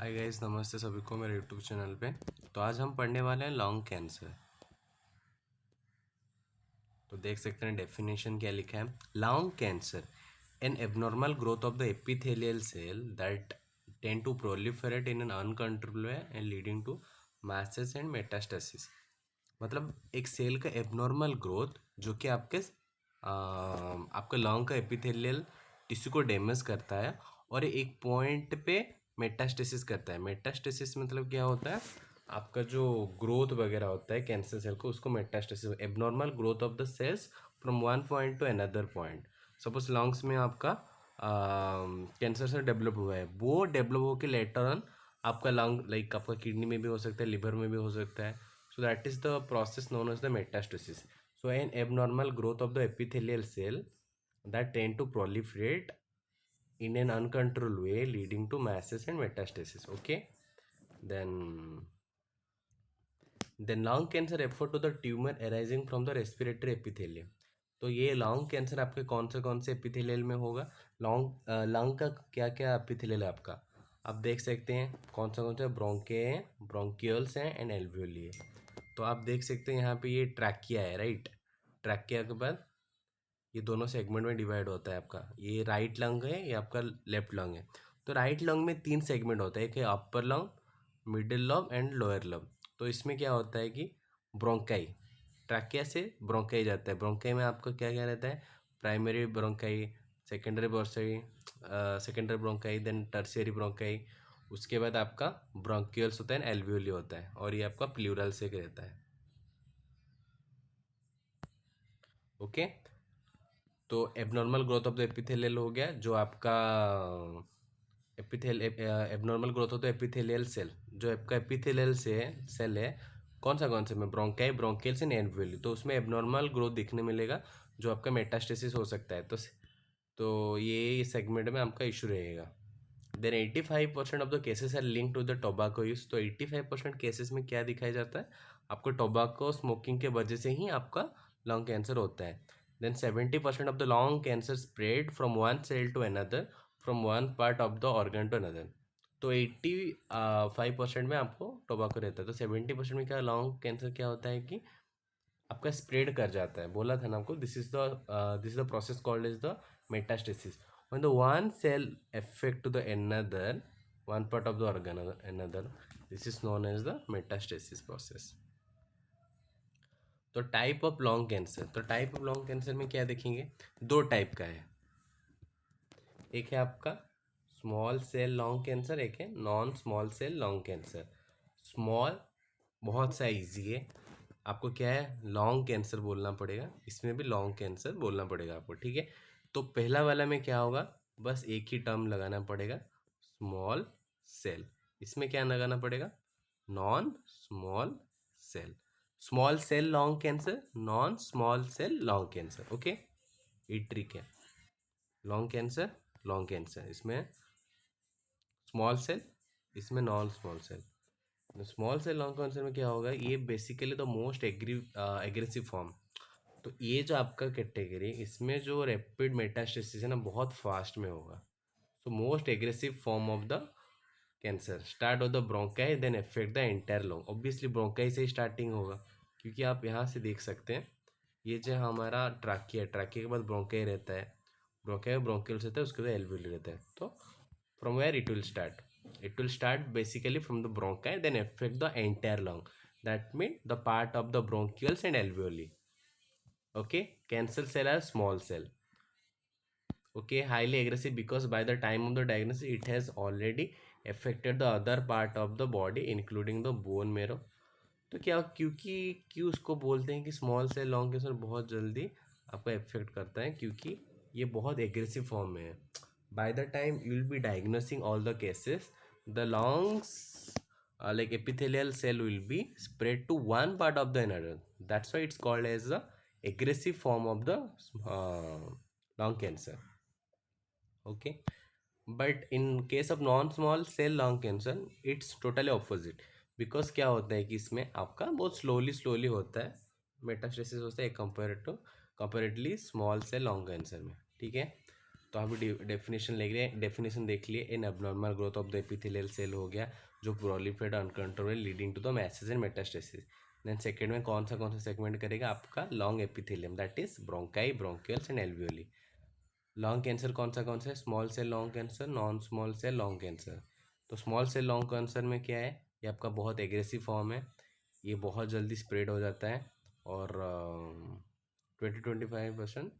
Hi guys, नमस्ते सभी को मेरे यूट्यूब चैनल पे। तो आज हम पढ़ने वाले हैं लंग कैंसर। तो देख सकते हैं डेफिनेशन क्या लिखा है। Lung cancer, an abnormal growth of the epithelial cell that tend to proliferate in an uncontrolled way and leading to message and metastasis. मतलब एक सेल का एबनॉर्मल ग्रोथ जो कि आपका लंग का एपिथेलियल टिश्यू को डैमेज करता है और एक पॉइंट पे मेटास्टेसिस करता है। मेटास्टेसिस मतलब क्या होता है, आपका जो ग्रोथ वगैरह होता है कैंसर सेल को, उसको metastasis, abnormal growth of the cells from one point to another point. Suppose lungs में आपका कैंसर से डेवलप हुआ है, वो डेवलप होकर लेटर ऑन आपका लंग, लाइक आपका किडनी में भी हो सकता है, लिवर में भी हो सकता है। So that is the process known as the metastasis. So an abnormal growth of the epithelial cell that tend to proliferate in an uncontrolled way, leading to masses and metastasis. Okay. Then lung cancer refer to the tumor arising from the respiratory epithelium. तो ये lung cancer आपके कौन से epithelial में होगा। Lung का क्या क्या एपिथेलियल है आपका, आप देख सकते हैं कौन सा ब्रोंके हैं, ब्रोंकियल्स हैं एंड एल्वियोली है। तो आप देख सकते हैं यहाँ पे ये ट्रैकिया है, राइट। ट्रैकिया के बाद ये दोनों सेगमेंट में डिवाइड होता है आपका, ये राइट लंग है, ये आपका लेफ्ट लंग है। तो राइट लंग में तीन सेगमेंट होता है, एक है upper lung, middle lung and lower lung. तो इसमें क्या होता है कि ब्रोंकाई, ट्रैकिया से ब्रोंकाई जाता है। ब्रोंकाई में आपका क्या क्या रहता है, primary bronchi, secondary bronchi, secondary bronchi, then tertiary bronchi. उसके बाद आपका ब्रोंकियल्स होता है, एल्वियोली होता है, और ये आपका प्लूरल से रहता है। ओके। तो abnormal growth of the epithelial हो गया, जो आपका abnormal growth of the epithelial cell, जो आपका एपिथेलियल से सेल है, कौन से में, ब्रोंकाई, ब्रोंकियल्स एंड एल्वियोली। तो उसमें एबनॉर्मल ग्रोथ दिखने मिलेगा, जो आपका मेटास्टेसिस हो सकता है। तो ये सेगमेंट में आपका इशू रहेगा। Then 85% of the cases are link to the tobacco use. तो 85% केसेस में क्या दिखाया जाता है, आपको टोबैको स्मोकिंग के वजह से ही आपका लंग कैंसर होता है। Then 70% of the lung cancer spread from one cell to another, from one part of the organ to another. तो 85% में आपको टोबैको रहता है। तो 70% में क्या लंग कैंसर क्या होता है कि आपका स्प्रेड कर जाता है। बोला था ना आपको, this is the process called is the metastasis. when the one cell affect to the another, one part of the organ another, this is known as the metastasis process. तो टाइप ऑफ लंग कैंसर, तो type of lung cancer में क्या देखेंगे, दो type का है। एक है आपका स्मॉल सेल लंग कैंसर, एक है non small cell lung cancer. Small बहुत सा इजी है, आपको क्या है, लॉन्ग कैंसर बोलना पड़ेगा, इसमें भी लॉन्ग कैंसर बोलना पड़ेगा आपको, ठीक है। तो पहला वाला में क्या होगा, बस एक ही टर्म लगाना पड़ेगा, स्मॉल सेल। इसमें क्या लगाना पड़ेगा, non small cell. Small cell lung cancer, non small cell lung cancer. Okay, ये ट्रिक है। लॉन्ग कैंसर इसमें स्मॉल सेल, इसमें non small cell. Small cell lung cancer में क्या होगा, ये basically the most aggressive form. तो ये जो आपका कैटेगरी, इसमें जो रैपिड मेटास्टेसिस है ना, बहुत फास्ट में होगा। So most aggressive form of the cancer start of the bronchi then affect the entire lung. Obviously bronchi से ही स्टार्टिंग होगा, क्योंकि आप यहाँ से देख सकते हैं, ये जो हमारा ट्राकिया, ट्राकिया के बाद ब्रोंकाई रहता है, ब्रोंकाई ब्रोंकियल्स रहता है, उसके बाद एल्वियोली रहता है। तो from where it will start, it will start basically from the bronchi, then affect the entire lung, that means the part of the bronchioles and alveoli. Okay, cancer cell are small cell. Okay, highly aggressive because by the time of the diagnosis it has already affected the other part of the body including the bone marrow. तो क्या, क्यों उसको बोलते हैं कि small cell lung cancer बहुत जल्दी आपको इफेक्ट करता है, क्योंकि ये बहुत एग्रेसिव फॉर्म में है। By the time you will be diagnosing all the cases, the lungs like epithelial cell will be spread to one part of the another. That's why it's called as the aggressive form of the lung cancer. Okay, but in case of non small cell lung cancer it's totally opposite. Because क्या होता है कि इसमें आपका बहुत slowly होता है, metastasis होता है comparatively small cell lung cancer में, ठीक है। तो आप डेफिनेशन ले लिए, डेफिनेशन देख लिए, in abnormal growth of the epithelial cell हो गया जो proliferate uncontrolled leading to the message and metastasis. Then second में कौन सा सेगमेंट करेगा आपका lung epithelium, that is bronchi, bronchioles and alveoli. Lung cancer कौन सा है, small cell lung cancer, non small cell lung cancer. तो स्मॉल सेल लॉन्ग कैंसर में क्या है, ये आपका बहुत एग्रेसिव फॉर्म है, ये बहुत जल्दी स्प्रेड हो जाता है और 20-25%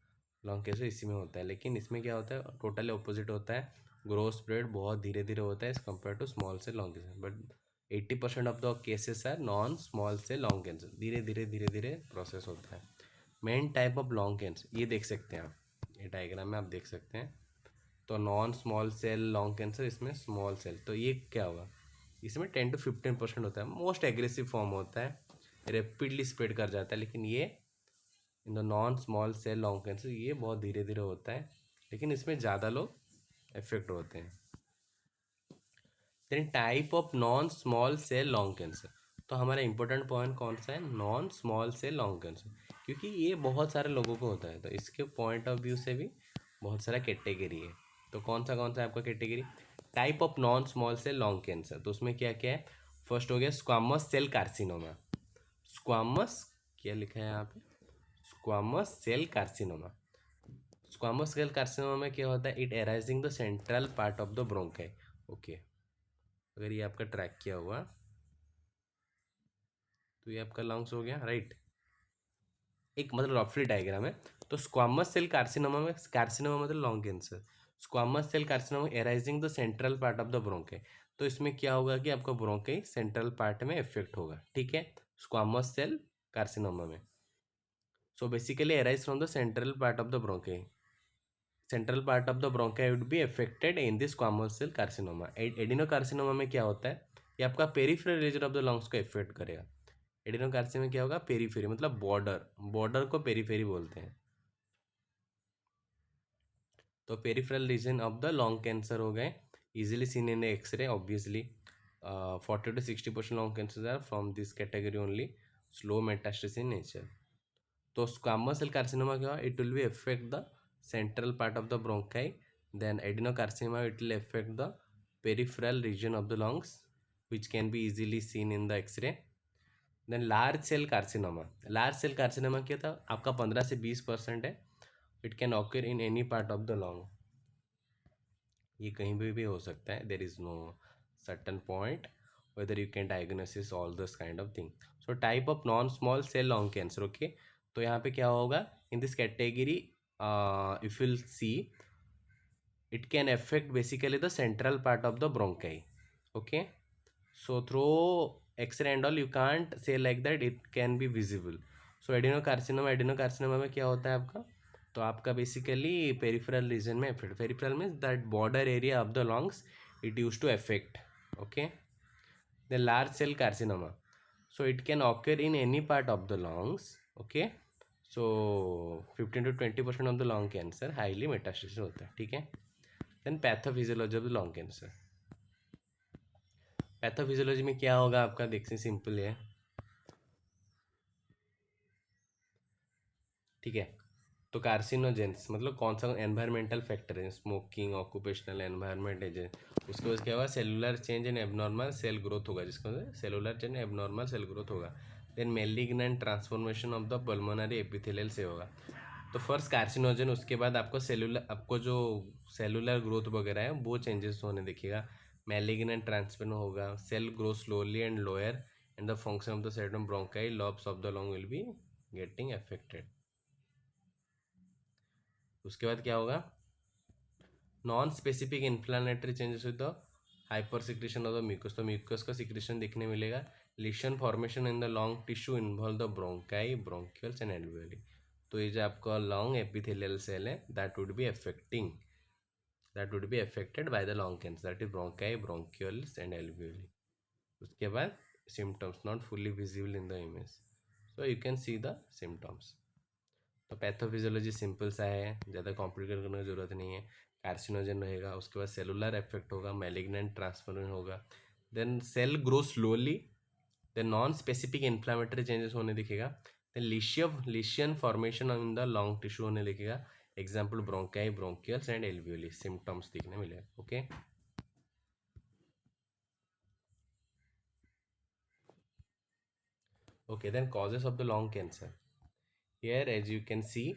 लॉन्ग कैंसर इसी में होता है। लेकिन इसमें क्या होता है, टोटली ऑपोजिट होता है, ग्रोथ स्प्रेड बहुत धीरे धीरे होता है as compare to small cell lung cancer. But 80% of the cases are non small cell lung cancer, धीरे धीरे प्रोसेस होता है। Main type of lung cancer ये देख सकते हैं आप, ये डायग्राम में आप देख सकते हैं। तो non small cell lung cancer, इसमें स्मॉल सेल, तो ये क्या होगा, इसमें 10-15% होता है, मोस्ट एग्रेसिव फॉर्म होता है, रेपिडली स्प्रेड कर जाता है। लेकिन ये in the non small cell lung cancer ये बहुत धीरे धीरे होता है, लेकिन इसमें ज़्यादा लोग इफेक्ट होते हैं। Then type of non small cell lung cancer, तो हमारा इंपॉर्टेंट पॉइंट कौन सा है, non small cell lung cancer, क्योंकि ये बहुत सारे लोगों को होता है, तो इसके पॉइंट ऑफ व्यू से भी बहुत सारा कैटेगरी है। तो कौन सा है आपका category, type of non small cell lung cancer, तो उसमें क्या क्या है, फर्स्ट हो गया स्क्वामस सेल कार्सिनोमा। स्क्वामस, क्या लिखा है यहाँ पे, squamous cell carcinoma. Squamous cell carcinoma में क्या होता है, it arising the central part of the bronchi. Okay, अगर ये आपका ट्रैक किया हुआ तो ये आपका लंग्स हो गया, राइट। एक मतलब रफली डायग्राम है। तो स्क्वामस सेल कार्सिनोमा में, कार्सिनोमा मतलब lung cancer, squamous cell carcinoma arising the central part of the bronchi. तो इसमें क्या होगा कि आपका ब्रोंकाई सेंट्रल पार्ट में इफेक्ट होगा, ठीक है, स्क्वामस सेल कार्सिनोमा में। So basically arise from the central part of the bronchi, central part of the bronchi would be affected in this squamous cell carcinoma. Adenocarcinoma में क्या होता है, ये आपका peripheral region of the lungs को effect करेगा। Adenocarcinoma में क्या होगा, पेरीफेरी मतलब बॉर्डर, बॉर्डर को पेरीफेरी बोलते हैं। तो peripheral region of the lung cancer हो गए, easily seen in X ray obviously. 40-60% lung cancer are from this category only, slow metastasis in nature. तो स्क्वामस सेल कार्सिनोमा क्या, it will be affect the central part of the bronchi. Then adenocarcinoma it will affect the peripheral region of the lungs which can be easily seen in the x-ray. Then large cell carcinoma, large cell carcinoma क्या था आपका, 15 से 20% है, it can occur in any part of the lung, ये कहीं भी हो सकता है, there is no certain point whether you can diagnosis all this kind of thing. So type of non small cell lung cancer, okay. तो यहाँ पे क्या होगा, in this category if will see, it can affect basically the central part of the bronchi, okay. So through x-ray and all you can't say like that it can be visible. So adenocarcinoma, adenocarcinoma में क्या होता है आपका, तो आपका basically peripheral region में affect, peripheral means that border area of the lungs it use to affect, okay. The large cell carcinoma, so it can occur in any part of the lungs, okay. So 15-20% of the lung cancer highly metastasis होता है, ठीक है। Then pathophysiology of the lung cancer, pathophysiology में क्या होगा आपका, देखते simple है, ठीक है। तो कार्सिनोजेंस मतलब कौन सा एनवायरमेंटल फैक्टर है, स्मोकिंग, ऑक्यूपेशनल एनवायरमेंट एजेंट, उसके बाद क्या होगा, cellular change and abnormal cell growth होगा, जिसको cellular change abnormal cell growth होगा। Then malignant transformation of the pulmonary epithelial से होगा। तो फर्स्ट कार्सिनोजन, उसके बाद आपको सेलुलर, आपको जो सेलुलर ग्रोथ वगैरह है वो चेंजेस होने दिखेगा, मेलिग्नेंट ट्रांसफर होगा, cell grow slowly and lower and the function of the septum bronchi lobes of the lung will be getting affected. उसके बाद क्या होगा, non specific inflammatory changes with the hyper secretion of the mucus, तो mucus का secretion दिखने मिलेगा। Lesion formation in the lung tissue involve the bronchi, bronchioles and alveoli. तो ये जो आपका लॉन्ग एपिथेलियल सेल है that would be affected by the lung cancer, that is bronchi, bronchioles and alveoli. उसके बाद symptoms not fully visible in the image, so you can see the symptoms. तो pathophysiology simple सा है, ज़्यादा complicate करने की ज़रूरत नहीं है। कार्सिनोजन रहेगा, उसके बाद सेलुलर इफेक्ट होगा, मैलिग्नेंट ट्रांसफर होगा, then cell grow slowly, then non specific inflammatory changes होने दिखेगा, then lesion formation in the lung tissue होने दिखेगा, example bronchi, bronchioles and alveoli symptoms दिखने मिले. Okay. Okay, then causes of the lung cancer. Here as you can see,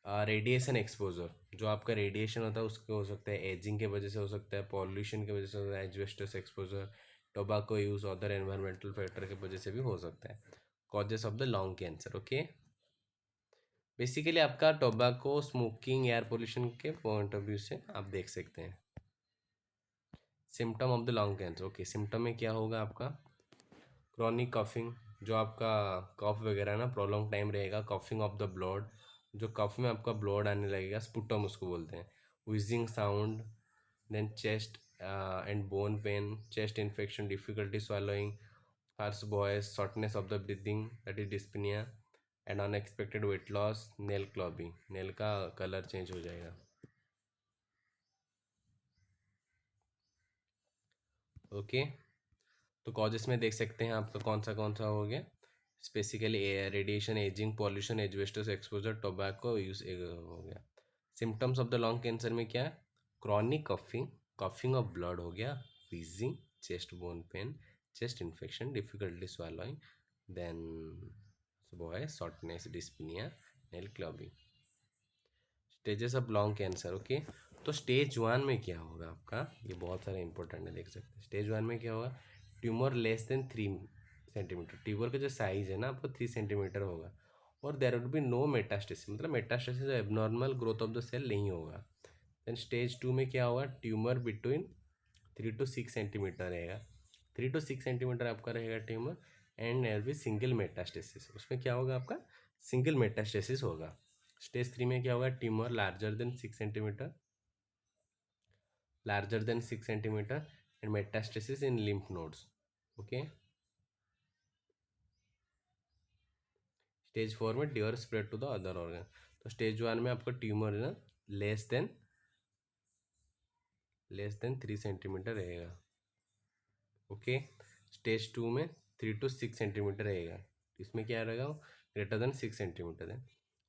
radiation exposure, जो आपका radiation होता है उसके हो सकता है एजिंग के वजह से हो सकता है, पॉल्यूशन की वजह से हो सकता है, asbestos exposure, tobacco use, other environmental factor की वजह से भी हो सकता है. Causes of the lung cancer. Okay. Basically आपका टोबाको, स्मोकिंग, एयर पोल्यूशन के पॉइंट ऑफ व्यू से आप देख सकते हैं. Symptom of the lung cancer. Okay, symptom में क्या होगा आपका? क्रॉनिक कफिंग, जो आपका कफ वगैरह ना प्रोलॉन्ग टाइम रहेगा. कफिंग ऑफ द ब्लड, जो कफ में आपका ब्लड आने लगेगा, स्पुटम उसको बोलते हैं. Wheezing sound, then chest and bone pain, chest infection, difficulty swallowing, harsh voice, shortness of the breathing, that is dyspnea, and unexpected weight loss, nail clubbing, nail का colour change हो जाएगा. Okay. तो causes में देख सकते हैं आपका कौन सा हो गया. Specifically radiation, ageing, pollution, asbestos exposure, tobacco use हो गया. Symptoms of the lung cancer में क्या है? Chronic coughing, coughing of blood हो गया, wheezing, chest bone pain, chest infection, difficulty swallowing, then voice shortness, dyspnea, nail clubbing. Stages of lung cancer. Okay. तो stage one में क्या होगा आपका, ये बहुत सारा इंपॉर्टेंट है, देख सकते हैं. स्टेज वन में क्या होगा? Tumour less than 3 centimetre. Tumour का जो साइज है ना आपको 3 सेंटीमीटर होगा, और there would be no metastasis, मतलब metastasis abnormal growth of the cell नहीं होगा. देन स्टेज टू में क्या होगा? ट्यूमर बिटवीन 3 to 6 सेंटीमीटर रहेगा. 3 to 6 सेंटीमीटर आपका रहेगा tumour, and L B single metastasis. उसमें क्या होगा आपका? सिंगल मेटास्टेसिस होगा. स्टेज थ्री में क्या होगा? Tumour larger than 6 centimetre, and metastasis in lymph nodes. Okay. Stage four में tumour spread to the other organ. तो स्टेज वन में आपका ट्यूमर है ना लेस देन 3 सेंटीमीटर रहेगा. ओके. स्टेज टू में 3 to 6 सेंटीमीटर रहेगा. इसमें क्या रहेगा? ग्रेटर देन 6 सेंटीमीटर है.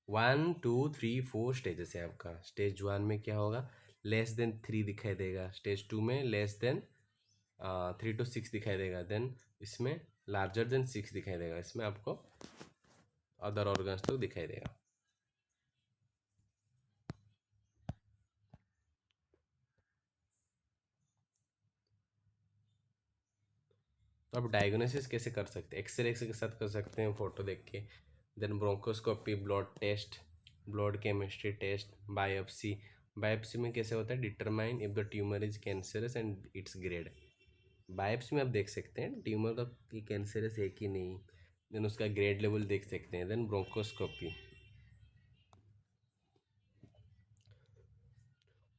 1 2 3 4 स्टेजेस है आपका. स्टेज वन में क्या होगा? लेस देन 3 दिखाई देगा. स्टेज टू में लेस देन 3 to 6 दिखाई देगा. देन इसमें लार्जर देन 6 दिखाई देगा. इसमें आपको अदर ऑर्गन्स तो दिखाई देगा. तो आप डायग्नोसिस कैसे कर सकते हैं? एक्सरे के साथ कर सकते हैं, फोटो देख के. Then bronchoscopy, blood test, blood chemistry test, biopsy. Biopsy में कैसे होता है? Determine if the tumour is cancerous and its grade. Biopsy में आप देख सकते हैं ट्यूमर का कि कैंसरस है कि नहीं. देन उसका ग्रेड लेवल देख सकते हैं. Then bronchoscopy.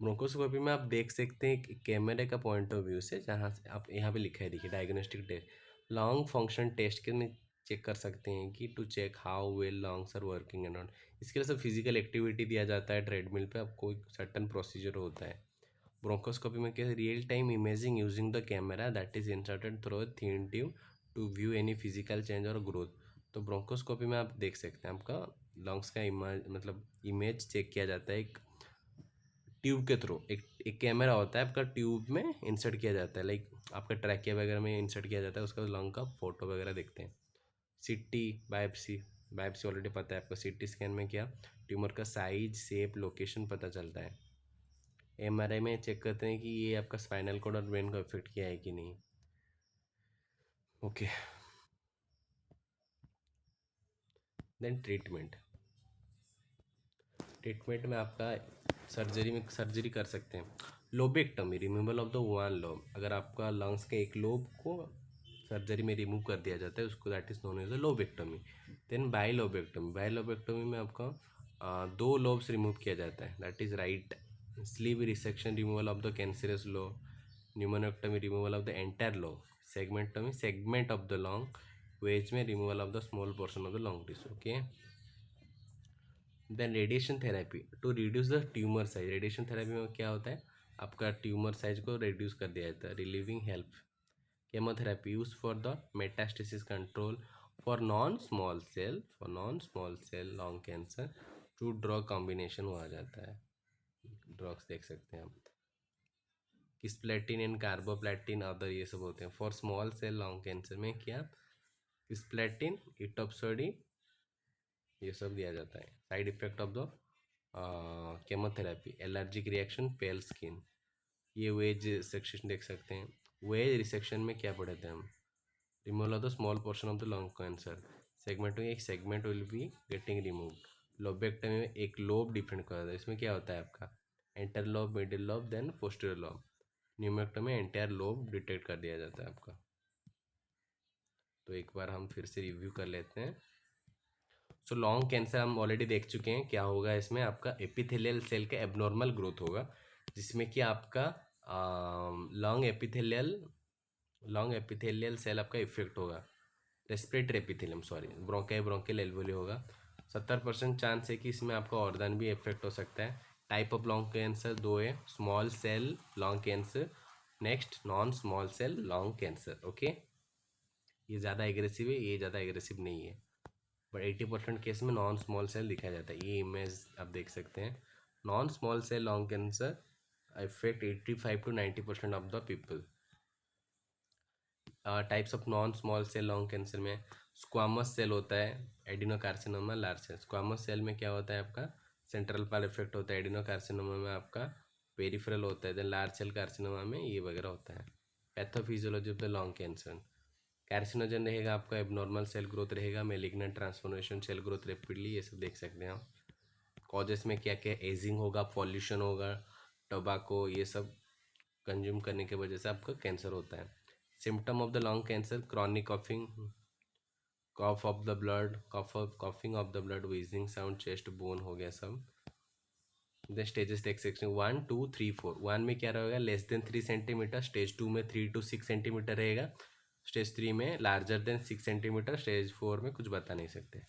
ब्रोंकोस्कोपी में आप देख सकते हैं कि कैमरे का पॉइंट ऑफ व्यू से, जहाँ से आप यहाँ पे लिखा है देखिए, diagnostic test, lung function test के में चेक कर सकते हैं कि to check how well lungs are working and not. इसके लिए सब फिजिकल एक्टिविटी दिया जाता है ट्रेडमिल पे, आपको एक सर्टन प्रोसीजर होता है. ब्रोंकोस्कोपी में क्या? Real time imaging using the camera that is inserted through thin tube to view any physical change और ग्रोथ. तो ब्रोंकोस्कोपी में आप देख सकते हैं आपका लंग्स का इमेज, मतलब इमेज चेक किया जाता है एक ट्यूब के थ्रू. एक कैमरा होता है आपका, ट्यूब में इंसर्ट किया जाता है, लाइक आपका ट्रैकिया वगैरह में इंसर्ट किया जाता है, उसका लंग का फोटो वगैरह देखते हैं. सीटी, बायोप्सी. बायोप्सी ऑलरेडी पता है आपको. सीटी स्कैन में क्या? ट्यूमर का साइज, शेप, लोकेशन पता चलता है. एमआरआई में चेक करते हैं कि ये आपका स्पाइनल कॉर्ड और ब्रेन को इफेक्ट किया है कि नहीं. ओके. Then treatment. ट्रीटमेंट में आपका सर्जरी कर सकते हैं. Lobectomy, removal of the one lobe. अगर आपका लंग्स के एक लोब को सर्जरी में रिमूव कर दिया जाता है, उसको that is known as a lobectomy. Then bilobectomy. Bilobectomy में आपका 2 लोब्स रिमूव किया जाता है, that is right sleeve resection, removal of the cancerous lobe. Pneumonectomy, removal of the entire lobe. Segmentectomy, segment of the lung. Wedge में removal of the small portion of the lung tissue. Okay. Then radiation therapy to reduce the tumour size. Radiation therapy में क्या होता है? आपका tumour size को reduce कर दिया जाता है. Relieving help. Chemotherapy use for the metastasis control, for non small cell lung cancer, two drug combination हुआ जाता है। ड्रग्स देख सकते हैं आप, किस्प्लेटिन एंड कार्बोप्लेटिन अदर ये सब होते हैं। For small cell lung cancer में क्या किस्प्लेटिन इटोप्सोडी ये सब दिया जाता है। Side effect of the chemotherapy, allergic reaction, pale skin. ये वेज सेक्शन देख सकते हैं। वेज रिसेक्शन में क्या पढ़ते हैं हम, removal of the small portion of the lung cancer. Segment में एक segment will be getting removed. Lobectomy में एक लोब डिफरेंट कर है। इसमें क्या होता है आपका anterior lobe, middle lobe, then posterior lobe. Pneumonectomy में एंटायर लोब डिटेक्ट कर दिया जाता है आपका। तो एक बार हम फिर से रिव्यू कर लेते हैं। सो लॉन्ग कैंसर हम ऑलरेडी देख चुके हैं क्या होगा। इसमें आपका एपिथेलियल सेल का एबनॉर्मल ग्रोथ होगा, जिसमें कि आपका लॉन्ग एपिथेलियल सेल आपका इफेक्ट होगा। Respiratory epithelium sorry bronchial alveoli होगा। 70% चांस है कि इसमें आपका ऑर्गन भी इफेक्ट हो सकता है। टाइप ऑफ लॉन्ग कैंसर दो है, small cell lung cancer, next non small cell lung cancer. Okay, ये ज़्यादा एग्रेसिव है, ये ज़्यादा एग्रेसिव नहीं है, बट 80% केस में नॉन स्मॉल सेल दिखाया जाता है। ये इमेज आप देख सकते हैं। Non small cell lung cancer affect 85 to 90% of the people. Types of non small cell lung cancer में स्क्वामस सेल होता है, adenocarcinoma large cell. Squamous cell में क्या होता है आपका सेंट्रल पार्ट इफेक्ट होता है, एडिनोकार्सिनोमा में आपका पेरिफेरल होता है, देन लार्ज सेल कार्सिनोमा में ये वगैरह होता है। Pathophysiology of the lung cancer, carcinogen रहेगा आपका, एबनॉर्मल सेल ग्रोथ रहेगा, malignant transformation, cell growth rapidly, ये सब देख सकते हैं आप। कॉजेस में क्या क्या एजिंग होगा, पॉल्यूशन होगा, टोबैको ये सब कंज्यूम करने की वजह से आपका कैंसर होता है। Symptom of the lung cancer chronic coughing, cough of the blood, coughing of the blood, wheezing sound, chest bone हो गया सब। द स्टेजेस देख सकते हैं 1 2 3 4। 1 में क्या रहेगा लेस देन 3 सेंटीमीटर, स्टेज 2 में 3 to 6 सेंटीमीटर रहेगा, स्टेज 3 में लार्जर देन 6 सेंटीमीटर, स्टेज 4 में कुछ बता नहीं सकते।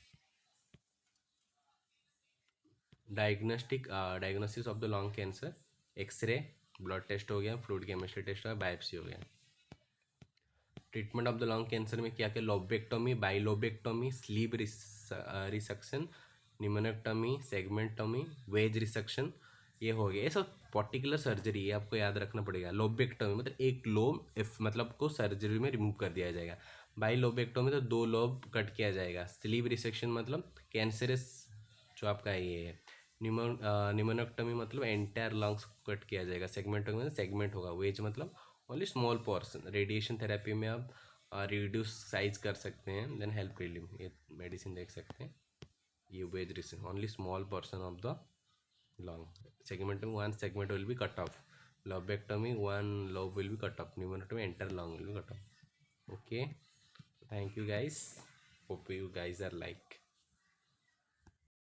Diagnosis of the lung cancer, X ray, blood test हो गया, फ्लूइड केमिस्ट्री टेस्ट हो गया, बायोप्सी हो गया। Treatment of the lung cancer में क्या क्या lobectomy, bilobectomy, sleeve resection, pneumonectomy, segmentectomy, wedge resection, ये हो गया। ये सब पर्टिकुलर सर्जरी है, आपको याद रखना पड़ेगा। लोबेक्टोमी मतलब एक लोब इफ मतलब को सर्जरी में रिमूव कर दिया जाएगा। बाइलोबेक्टोमी तो दो लोब कट किया जाएगा। स्लीप रिसेक्शन मतलब कैंसरस जो आपका ये है। निमोनेक्टोमी मतलब एंटायर लंग्स कट किया जाएगा। सेगमेंटोमी मतलब सेगमेंट होगा। वेज मतलब only small portion. Radiation therapy में आप रिड्यूस साइज कर सकते हैं, देन हेल्प रिलीव, ये मेडिसिन देख सकते हैं। ये wedge resection only small portion of the lung. Segmentectomy one segment will be cut off, lobectomy one lobe will be cut off, pneumonectomy entire lung will be cut off. Okay, thank you guys, hope you guys are like